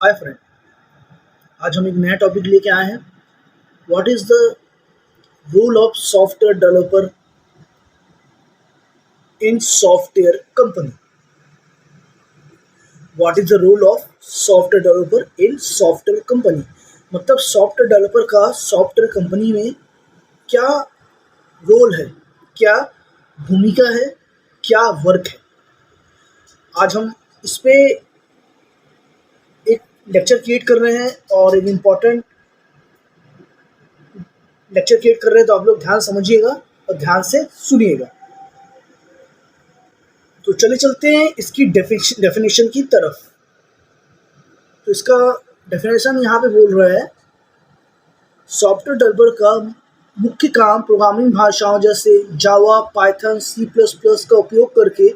Hi friend. आज हम एक नया टॉपिक लेके आए हैं। What is the role of software developer in software company. What is the role of software developer in software company, मतलब सॉफ्टवेयर डेवलपर का सॉफ्टवेयर कंपनी में क्या रोल है, क्या भूमिका है, क्या वर्क है। आज हम इस पे एक लेक्चर क्रिएट कर रहे हैं और एक इम्पॉर्टेंट लेक्चर क्रिएट कर रहे हैं, तो आप लोग ध्यान समझिएगा और ध्यान से सुनिएगा। तो चले चलते हैं इसकी डेफिनेशन की तरफ। तो इसका डेफिनेशन यहाँ पे बोल रहा है, सॉफ्टवेयर डेवलपर का मुख्य काम प्रोग्रामिंग भाषाओं जैसे जावा, पाइथन, सी प्लस प्लस का उपयोग करके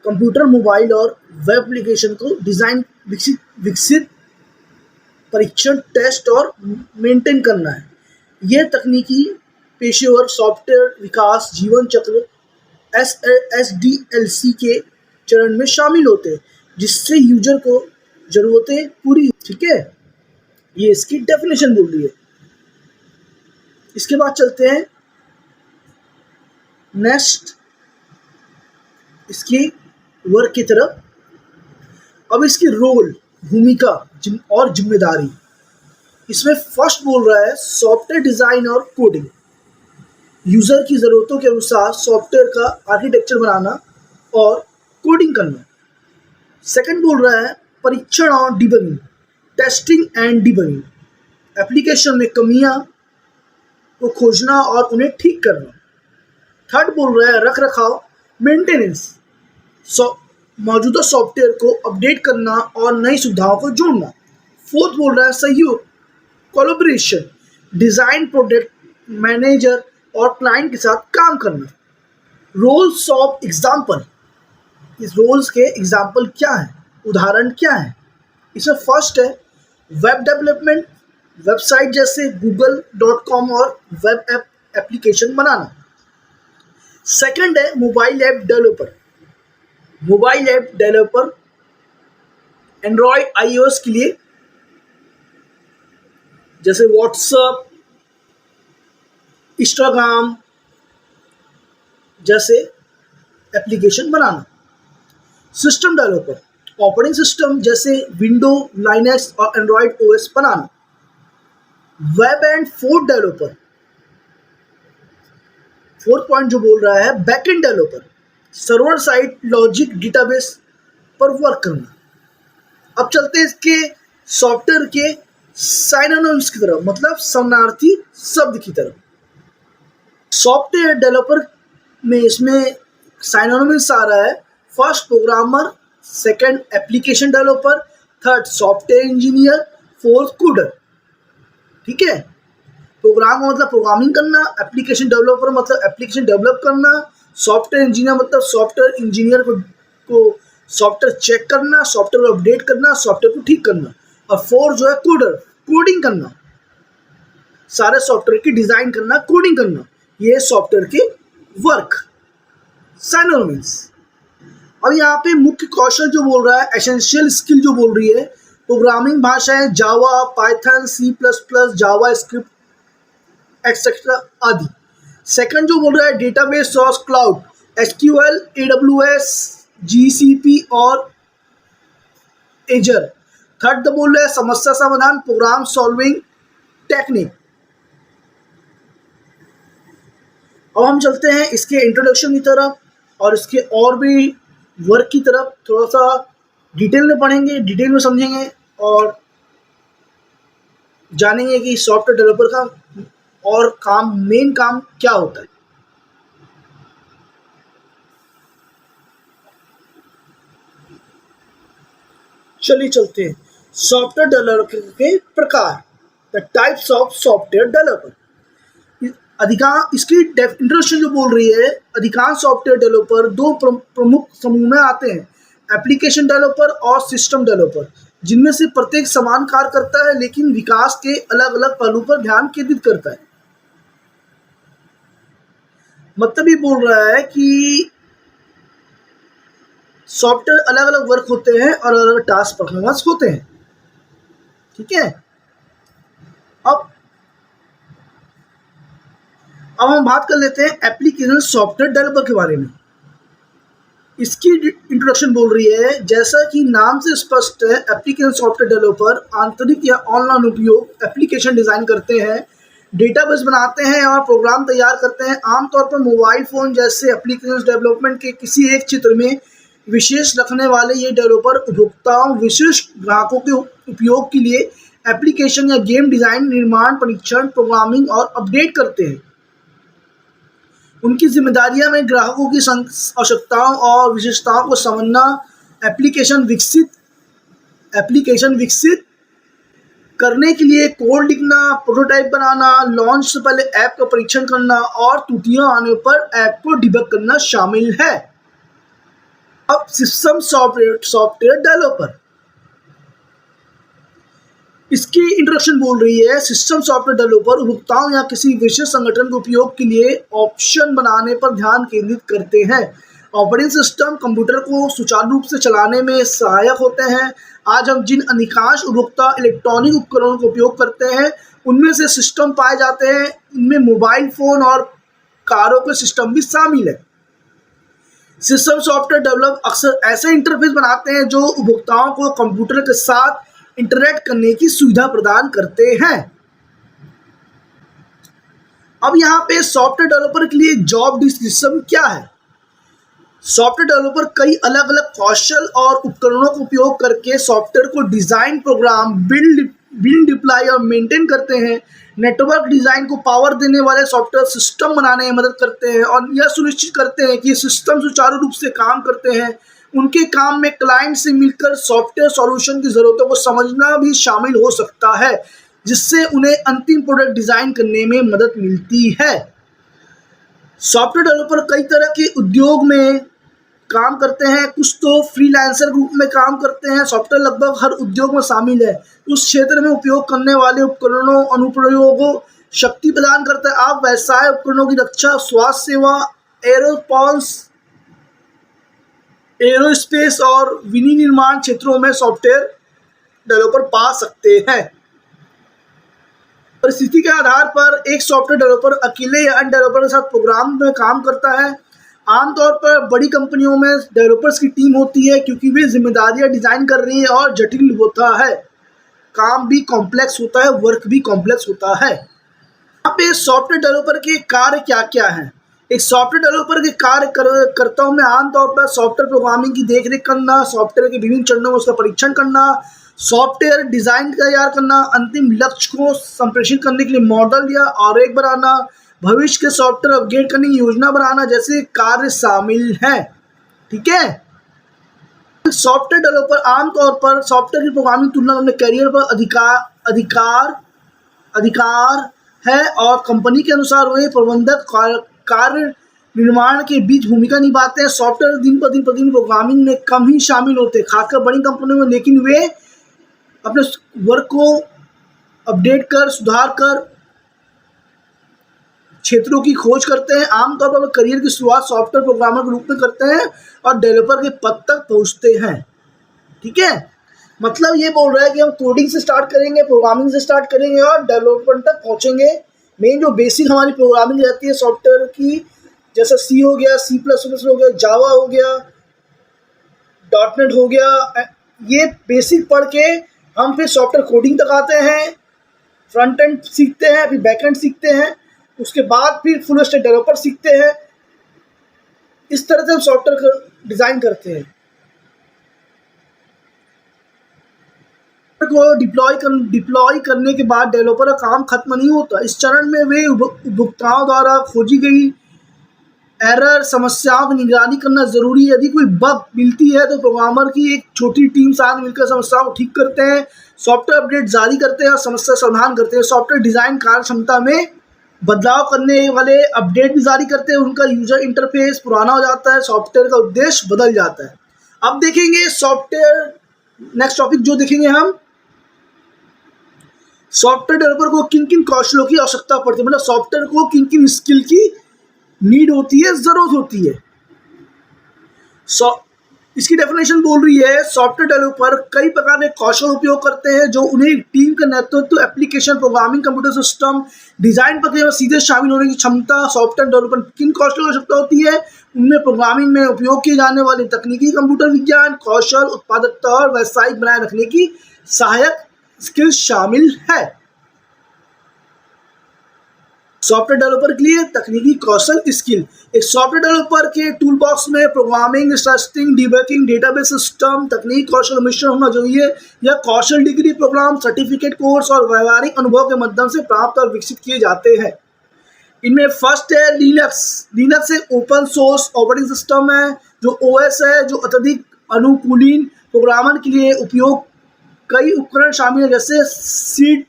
कंप्यूटर, मोबाइल और वेब एप्लीकेशन को डिज़ाइन, विकसित, परीक्षण, टेस्ट और मेंटेन करना है। यह तकनीकी पेशेवर सॉफ्टवेयर विकास जीवन चक्र SDLC के चरण में शामिल होते हैं, जिससे यूजर को ज़रूरतें पूरी। ठीक है, ये इसकी डेफिनेशन बोल रही है। इसके बाद चलते हैं नेक्स्ट इसकी वर्क की तरफ। अब इसकी रोल, भूमिका और जिम्मेदारी। इसमें फर्स्ट बोल रहा है सॉफ्टवेयर डिज़ाइन और कोडिंग, यूज़र की ज़रूरतों के अनुसार सॉफ्टवेयर का आर्किटेक्चर बनाना और कोडिंग करना। सेकंड बोल रहा है परीक्षण और debugging, testing and debugging, application में कमियां को खोजना और उन्हें ठीक करना। थर्ड बोल रहा है रख रखाव, मेंटेनेंस, मौजूदा सॉफ्टवेयर को अपडेट करना और नई सुविधाओं को जोड़ना। फोर्थ बोल रहा है सहयोग, कोलैबोरेशन, डिज़ाइन, प्रोडक्ट मैनेजर और क्लाइंट के साथ काम करना। रोल्स ऑफ एग्जाम्पल, इस रोल्स के एग्जाम्पल क्या है, उदाहरण क्या है। इसमें फर्स्ट है वेब डेवलपमेंट, वेबसाइट जैसे google.com और वेब एप्लीकेशन बनाना। सेकंड है mobile app developer, mobile app developer Android, iOS के लिए जैसे व्हाट्सएप, इंस्टाग्राम जैसे एप्लीकेशन बनाना। सिस्टम डेवलपर, ऑपरेटिंग सिस्टम जैसे विंडो, लाइनक्स और Android OS banana. Web and fourth developer, fourth point जो बोल रहा है backend developer, server side logic database पर वर्क करना। अब चलते हैं इसके सॉफ्टवेयर के साइनोनिम्स की तरफ, मतलब समानार्थी शब्द की तरफ। सॉफ्टवेयर डेवलपर में इसमें साइनोनिम्स आ रहा है, first programmer, second application developer, third software engineer, fourth coder. ठीक है, प्रोग्राम मतलब प्रोग्रामिंग करना, एप्लीकेशन डेवलपर मतलब एप्लीकेशन डेवलप करना, सॉफ्टवेयर इंजीनियर मतलब सॉफ्टवेयर इंजीनियर को सॉफ्टवेयर चेक करना, सॉफ्टवेयर को अपडेट करना, सॉफ्टवेयर को ठीक करना, और फोर्थ जो है कोडर, कोडिंग करना, सारे सॉफ्टवेयर की डिज़ाइन करना, कोडिंग करना। ये सॉफ्टवेयर के वर्क साइनोनिम्स। अब यहाँ पे मुख्य कौशल जो बोल रहा है, एसेंशियल स्किल जो बोल रही है, प्रोग्रामिंग भाषाएं जावा, पाइथन, सी प्लस प्लस, जावा स्क्रिप्ट एक्सेट्रा आदि। सेकंड जो बोल रहा है डेटाबेस और क्लाउड, SQL, AWS, GCP और एजर। थर्ड तो बोल रहा है समस्या समाधान, प्रोग्राम सॉल्विंग टेक्निक। अब हम चलते हैं इसके इंट्रोडक्शन की तरफ और इसके और भी वर्क की तरफ। थोड़ा सा डिटेल में पढ़ेंगे, डिटेल में समझेंगे और जानेंगे कि सॉफ्टवेयर डेवलपर का और काम, मेन काम क्या होता है। चलिए चलते हैं सॉफ्टवेयर डेवलपर के प्रकार, the types of software developer. अधिकांश इसकी इंट्रोडक्शन जो बोल रही है, अधिकांश सॉफ्टवेयर डेवलपर दो प्रमुख समूह में आते हैं, एप्लीकेशन डेवलपर और सिस्टम डेवलपर, जिनमें से प्रत्येक समान कार्य करता है लेकिन विकास के अलग अलग पहलू पर ध्यान केंद्रित करता है। मतलब ये बोल रहा है कि सॉफ्टवेयर अलग अलग वर्क होते हैं और अलग अलग टास्क परफॉर्मेंस होते हैं। ठीक है। अब हम बात कर लेते हैं एप्लीकेशन सॉफ्टवेयर डेवलपर के बारे में। इसकी इंट्रोडक्शन बोल रही है, जैसा कि नाम से स्पष्ट है, एप्लीकेशन सॉफ्टवेयर डेवलपर आंतरिक या ऑनलाइन उपयोग एप्लीकेशन डिज़ाइन करते हैं, डेटाबेस बनाते हैं और प्रोग्राम तैयार करते हैं। आमतौर पर मोबाइल फ़ोन जैसे एप्लीकेशन डेवलपमेंट के किसी एक क्षेत्र में विशेष रखने वाले ये डेवलपर उपभोक्ताओं विशिष्ट ग्राहकों के उपयोग के लिए एप्लीकेशन या गेम डिज़ाइन, निर्माण, परीक्षण, प्रोग्रामिंग और अपडेट करते हैं। उनकी जिम्मेदारियां में ग्राहकों की आवश्यकताओं और विशेषताओं को समझना, एप्लीकेशन विकसित करने के लिए कोड लिखना, प्रोटोटाइप बनाना, लॉन्च से पहले ऐप का परीक्षण करना और त्रुटियां आने पर ऐप को डिबग करना शामिल है। अब सिस्टम सॉफ्टवेयर डेवलपर, इसकी इंट्रोडक्शन बोल रही है, सिस्टम सॉफ्टवेयर डेवलपर उपभोक्ताओं या किसी विशेष संगठन के उपयोग के लिए ऑप्शन बनाने पर ध्यान केंद्रित करते हैं। ऑपरेटिंग सिस्टम कंप्यूटर को सुचारू रूप से चलाने में सहायक होते हैं। आज हम जिन अधिकांश उपभोक्ता इलेक्ट्रॉनिक उपकरणों का उपयोग करते हैं, उनमें से सिस्टम पाए जाते हैं। इनमें मोबाइल फ़ोन और कारों के सिस्टम भी शामिल है। सिस्टम सॉफ्टवेयर डेवलपर अक्सर ऐसे इंटरफेस बनाते हैं जो उपभोक्ताओं को कंप्यूटर के साथ इंटरैक्ट करने की सुविधा प्रदान करते हैं। अब यहाँ पे सॉफ्टवेयर डेवलपर के लिए जॉब डिस्क्रिप्शन क्या है। सॉफ्टवेयर डेवलपर कई अलग अलग कौशल और उपकरणों का उपयोग करके सॉफ्टवेयर को डिजाइन, प्रोग्राम, बिल्ड, डिप्लॉय और मेंटेन करते हैं। नेटवर्क डिजाइन को पावर देने वाले सॉफ्टवेयर सिस्टम बनाने में मदद करते हैं और यह सुनिश्चित करते हैं कि सिस्टम सुचारू रूप से काम करते हैं। उनके काम में क्लाइंट से मिलकर सॉफ्टवेयर सॉल्यूशन की ज़रूरतों को समझना भी शामिल हो सकता है, जिससे उन्हें अंतिम प्रोडक्ट डिज़ाइन करने में मदद मिलती है। सॉफ्टवेयर डेवलपर कई तरह के उद्योग में काम करते हैं। कुछ तो फ्रीलांसर रूप में काम करते हैं। सॉफ्टवेयर लगभग हर उद्योग में शामिल है। उस क्षेत्र में उपयोग करने वाले उपकरणों, अनुप्रयोगों शक्ति प्रदान करता है। आप व्यवसाय उपकरणों की रक्षा, स्वास्थ्य सेवा, एरोस्पेस और विनिर्माण क्षेत्रों में सॉफ्टवेयर डेवलपर पा सकते हैं। परिस्थिति के आधार पर एक सॉफ्टवेयर डेवलपर अकेले या अन्य डेवलपर के साथ प्रोग्राम में काम करता है। आमतौर पर बड़ी कंपनियों में डेवलपर्स की टीम होती है, क्योंकि वे जिम्मेदारियां डिज़ाइन कर रही है और जटिल होता है। काम भी कॉम्प्लेक्स होता है, वर्क भी कॉम्प्लेक्स होता है। यहाँ पे सॉफ्टवेयर डेवलपर के कार्य क्या क्या हैं। एक सॉफ्टवेयर डेवलपर के कार्यकर्ताओं में आमतौर पर सॉफ्टवेयर प्रोग्रामिंग की देखरेख करना, सॉफ्टवेयर के विभिन्न चरणों में उसका परीक्षण करना, सॉफ्टवेयर डिज़ाइन तैयार करना, अंतिम लक्ष्य को संप्रेषित करने के लिए मॉडल या आरेख बनाना, भविष्य के सॉफ्टवेयर अपग्रेड करने की योजना बनाना जैसे कार्य शामिल हैं। ठीक है। सॉफ्टवेयर डेवलपर आमतौर पर सॉफ्टवेयर की प्रोग्रामिंग तुलना अपने करियर पर अधिकार है और कंपनी के अनुसार वे प्रबंधक कार्य निर्माण के बीच भूमिका निभाते हैं। सॉफ्टवेयर दिन प्रतिदिन प्रोग्रामिंग में कम ही शामिल होते हैं, खासकर बड़ी कंपनियों में, लेकिन वे अपने वर्क को अपडेट कर, सुधार कर क्षेत्रों की खोज करते हैं। आमतौर पर वे करियर की शुरुआत सॉफ्टवेयर प्रोग्रामर के रूप में करते हैं और डेवलपर के पद तक पहुंचते हैं। ठीक है। मतलब ये बोल रहा है कि हम कोडिंग से स्टार्ट करेंगे, प्रोग्रामिंग से स्टार्ट करेंगे और डेवलपमेंट तक पहुंचेंगे। मेन जो बेसिक हमारी प्रोग्रामिंग रहती है सॉफ्टवेयर की, जैसे सी हो गया, C++ हो गया, जावा हो गया, .NET हो गया, ये बेसिक पढ़ के हम फिर सॉफ्टवेयर कोडिंग तक आते हैं, फ्रंट एंड सीखते हैं, फिर बैक एंड सीखते हैं, उसके बाद फिर फुल स्टैक डेवलपर सीखते हैं। इस तरह से हम सॉफ्टवेयर डिज़ाइन करते हैं। को डिप्लॉय करने के बाद डेवलपर का काम खत्म नहीं होता। इस चरण में वे उपभोक्ताओं द्वारा खोजी गई एरर समस्याओं की निगरानी करना जरूरी है। यदि कोई बग मिलती है तो प्रोग्रामर की एक छोटी टीम साथ मिलकर समस्याओं को ठीक करते हैं, सॉफ्टवेयर अपडेट जारी करते हैं और समस्या समाधान करते हैं। सॉफ्टवेयर डिज़ाइन कार्य क्षमता में बदलाव करने वाले अपडेट भी जारी करते हैं। उनका यूजर इंटरफेस पुराना हो जाता है, सॉफ्टवेयर का उद्देश्य बदल जाता है। अब देखेंगे सॉफ्टवेयर, नेक्स्ट टॉपिक जो देखेंगे हम, सॉफ्टवेयर डेवलपर को किन किन कौशलों की आवश्यकता पड़ती है, मतलब सॉफ्टवेयर को किन किन स्किल की नीड होती है, ज़रूरत होती है। इसकी डेफिनेशन बोल रही है सॉफ्टवेयर डेवलपर कई प्रकार के कौशल उपयोग करते हैं जो उन्हें टीम का नेतृत्व, application programming, computer system design प्रक्रिया में सीधे शामिल होने की क्षमता। सॉफ्टवेयर डेवलपर किन कौशलों की आवश्यकता होती है? उनमें प्रोग्रामिंग में उपयोग किए जाने वाले तकनीकी, कंप्यूटर विज्ञान कौशल, उत्पादकता और व्यावसायिक बनाए रखने की सहायक स्किल्स शामिल है। सॉफ्टवेयर डेवलपर के लिए तकनीकी कौशल स्किल। एक सॉफ्टवेयर डेवलपर के टूल बॉक्स में programming, testing, debugging, database system, तकनीक कौशल मिश्रण होना चाहिए। यह कौशल डिग्री, प्रोग्राम, सर्टिफिकेट, कोर्स और व्यवहारिक अनुभव के माध्यम से प्राप्त और विकसित किए जाते हैं। इनमें फर्स्ट है लिनक्स। लिनक्स एक ओपन सोर्स ऑपरेटिंग सिस्टम है जो ओएस है जो अत्यधिक अनुकूलन प्रोग्रामर के लिए उपयोग कई उपकरण शामिल है जैसे सीड,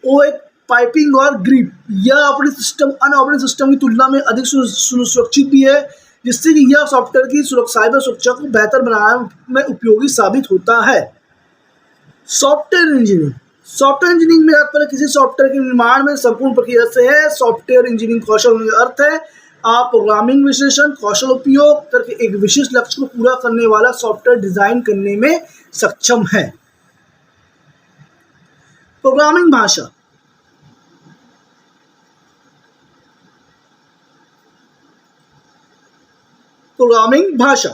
ओएक, पाइपिंग और ग्रिप। यह ऑपरेटिंग सिस्टम अन्य ऑपरेटिंग सिस्टम की तुलना में अधिक सुरक्षित भी है जिससे कि यह सॉफ्टवेयर की साइबर सुरक्षा को बेहतर बनाने में उपयोगी साबित होता है। Software engineering. सॉफ्टवेयर इंजीनियरिंग में तात्पर्य किसी सॉफ्टवेयर के निर्माण में संपूर्ण प्रक्रिया से है। सॉफ्टवेयर इंजीनियरिंग कौशल का अर्थ है आप प्रोग्रामिंग विश्लेषण कौशल उपयोग करके एक विशिष्ट लक्ष्य को पूरा करने वाला सॉफ्टवेयर डिजाइन करने में सक्षम है। प्रोग्रामिंग भाषा। प्रोग्रामिंग भाषा।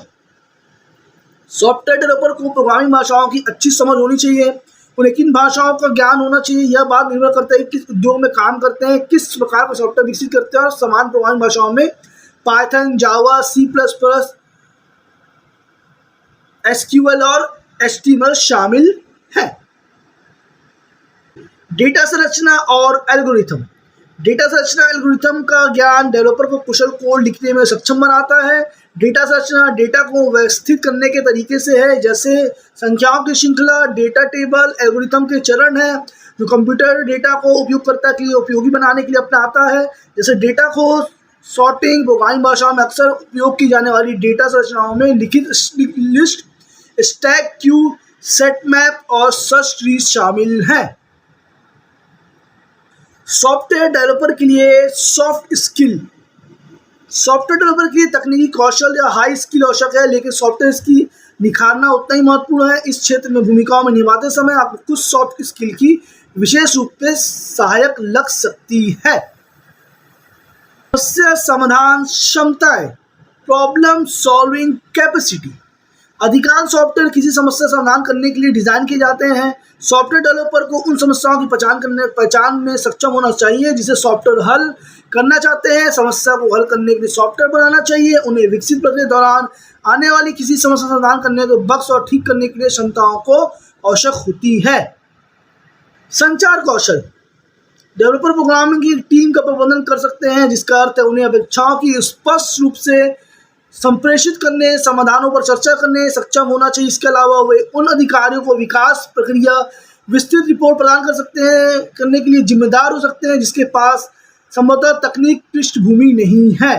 सॉफ्टवेयर डेवलपर को प्रोग्रामिंग भाषाओं की अच्छी समझ होनी चाहिए। उन्हें किन भाषाओं का ज्ञान होना चाहिए यह बात निर्भर करता है किस उद्योग में काम करते हैं, किस प्रकार का सॉफ्टवेयर विकसित करते हैं। और समान प्रोग्रामिंग भाषाओं में पाइथन, जावा, C++, SQL और HTML शामिल है। डेटा संरचना और एल्गोरिथम। डेटा संरचना एल्गोरिथम का ज्ञान डेवलपर को कुशल कोड लिखने में सक्षम बनाता है। डेटा संरचना डेटा को व्यवस्थित करने के तरीके से है जैसे संख्याओं की श्रृंखला, डेटा टेबल। एल्गोरिथम के चरण है जो कंप्यूटर डेटा को उपयोगकर्ता के लिए उपयोगी बनाने के लिए अपनाता है जैसे डेटा को सॉर्टिंग। प्रोग्रामिंग भाषाओं में अक्सर उपयोग की जाने वाली डेटा संरचनाओं में लिखित list, stack, Q, set map और सर्च ट्रीज शामिल हैं। सॉफ्टवेयर डेवलपर के लिए सॉफ्ट स्किल। सॉफ्टवेयर डेवलपर के लिए तकनीकी कौशल या हाई स्किल आवश्यक है लेकिन सॉफ्टवेयर की निखारना उतना ही महत्वपूर्ण है। इस क्षेत्र में भूमिकाओं में निभाते समय आपको कुछ सॉफ्ट स्किल की विशेष रूप से सहायक लग सकती है। समस्या समाधान क्षमताएं, प्रॉब्लम सॉल्विंग कैपेसिटी। अधिकांश सॉफ्टवेयर किसी समस्या समाधान करने के लिए डिजाइन किए जाते हैं। सॉफ्टवेयर डेवलपर को उन समस्याओं की पहचान में सक्षम होना चाहिए जिसे सॉफ्टवेयर हल करना चाहते हैं। समस्या को हल करने के लिए सॉफ्टवेयर बनाना चाहिए। उन्हें विकसित प्रक्रिया के दौरान आने वाली किसी समस्या समाधान करने के बग्स और ठीक करने के लिए क्षमताओं को आवश्यक होती है। संचार कौशल। डेवलपर प्रोग्रामिंग की टीम का प्रबंधन कर सकते हैं जिसका अर्थ है उन्हें अपेक्षाओं की स्पष्ट रूप से संप्रेषित करने, समाधानों पर चर्चा करने सक्षम होना चाहिए। इसके अलावा वे उन अधिकारियों को विकास प्रक्रिया विस्तृत रिपोर्ट प्रदान कर सकते हैं करने के लिए जिम्मेदार हो सकते हैं जिसके पास संभवतः तकनीक पृष्ठभूमि नहीं है।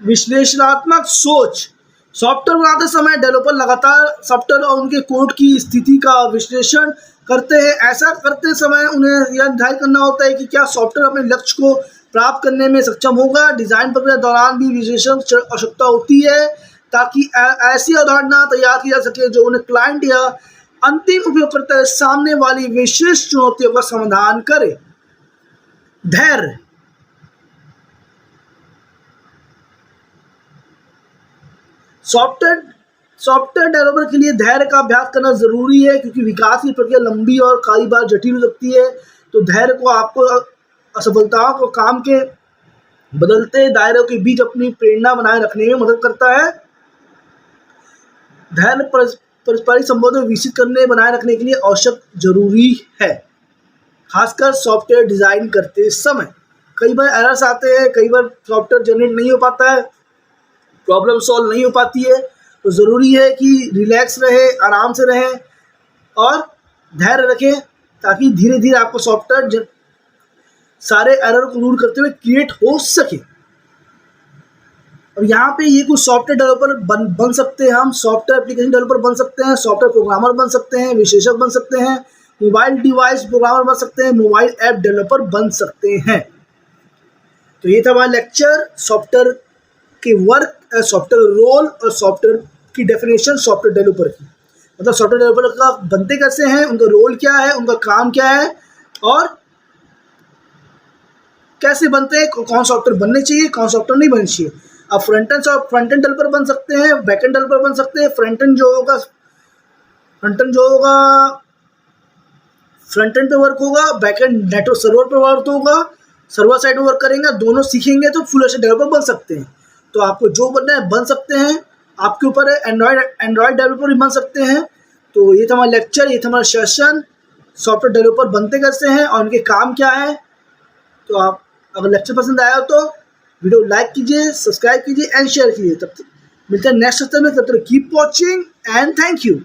विश्लेषणात्मक सोच। सॉफ्टवेयर बनाते समय डेवलपर लगातार सॉफ्टवेयर और उनके कोड की स्थिति का विश्लेषण करते हैं। ऐसा करते समय उन्हें यह निर्धारित करना होता है कि क्या सॉफ्टवेयर अपने लक्ष्य को प्राप्त करने में सक्षम होगा। डिजाइन प्रक्रिया दौरान भी विश्लेषण की आवश्यकता होती है ताकि ऐसी अवधारणा तैयार की जा सके जो उन्हें क्लाइंट या अंतिम उपयोगकर्ता के सामने वाली विशेष चुनौतियों का समाधान करे। धैर्य। सॉफ्टवेयर डेवलपर के लिए धैर्य का अभ्यास करना जरूरी है क्योंकि विकास की प्रक्रिया लंबी और कई बार जटिल हो सकती है। तो धैर्य को आपको असफलताओं को काम के बदलते दायरों के बीच अपनी प्रेरणा बनाए रखने में मदद करता है। धैर्य पारस्परिक संबंधों को विकसित करने बनाए रखने के लिए आवश्यक जरूरी है, खासकर सॉफ्टवेयर डिजाइन करते समय। कई बार एरर्स आते हैं, कई बार सॉफ्टवेयर जनरेट नहीं हो पाता है, प्रॉब्लम सॉल्व नहीं हो पाती है। तो ज़रूरी है कि रिलैक्स रहे, आराम से रहें और धैर्य रखें ताकि धीरे धीरे आपको सॉफ्टवेयर सारे एरर को दूर करते हुए क्रिएट हो सके। अब यहाँ पे ये कुछ सॉफ्टवेयर डेवलपर बन सकते हैं। हम सॉफ्टवेयर एप्लीकेशन डेवलपर बन सकते हैं, सॉफ्टवेयर प्रोग्रामर बन सकते हैं, विशेषज्ञ बन सकते हैं, मोबाइल डिवाइस प्रोग्रामर बन सकते हैं, मोबाइल ऐप डेवलपर बन सकते हैं। तो ये था हमारा लेक्चर सॉफ्टवेयर कि वर्क सॉफ्टवेयर रोल और सॉफ्टवेयर की डेफिनेशन सॉफ्टवेयर डेवलपर की, मतलब सॉफ्टवेयर डेवलपर का बनते कैसे हैं, उनका रोल क्या है, उनका काम क्या है और कैसे बनते हैं, कौन सॉफ्टवेयर बनने चाहिए, कौन सॉफ्टवेयर नहीं बननी चाहिए। अब फ्रंट एंड डेवलपर बन सकते हैं, बैक एंड डेवलपर बन सकते हैं। फ्रंट एंड जो होगा फ्रंट एंड पे वर्क होगा, बैक एंड नेटवर्क सर्वर पे वर्क होगा, सर्वर साइड पे वर्क करेंगे, दोनों सीखेंगे तो फुल स्टैक डेवलपर बन सकते हैं। तो आपको जो बनना है बन सकते हैं, आपके ऊपर है। एंड्रॉयड डेवलपर भी बन सकते हैं। तो ये था हमारा लेक्चर, ये था हमारा सेशन, सॉफ्टवेयर डेवलपर बनते कैसे हैं और उनके काम क्या है। तो आप अगर लेक्चर पसंद आया हो तो वीडियो लाइक कीजिए, सब्सक्राइब कीजिए एंड शेयर कीजिए। तब तक मिलते हैं नेक्स्ट लेक्चर में, तब तक keep watching and thank you.